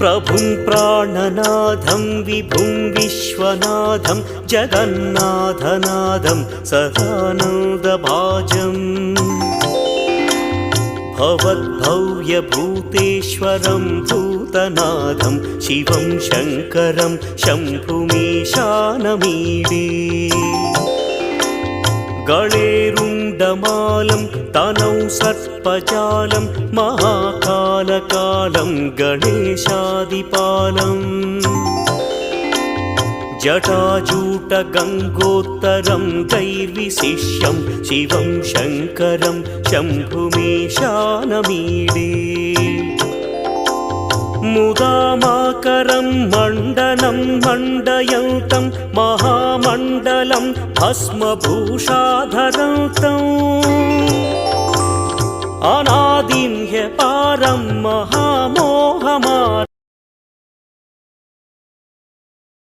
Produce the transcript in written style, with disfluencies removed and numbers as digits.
प्रभुं प्राणनाथं विभुं विश्वनाथं जगन्नाथनाथं सदानन्दभाजम् भवद्भव्यभूतेश्वरं भूतनाथं शिवं शङ्करं शम्भुमीशानमीडे गणेरुण्डमालं तनौ सर्पजालं महाकालकालं गणेशादिपालम् जटाजूटगङ्गोत्तरं दैर्विशिष्यं शिवं शङ्करं शम्भुमीशानमीडे मुदामाकरं मण्डनं मण्डयन्तं महामण्डलं भस्मभूषाधरन्तम् अनादिं ह्यपारं महामोहमारं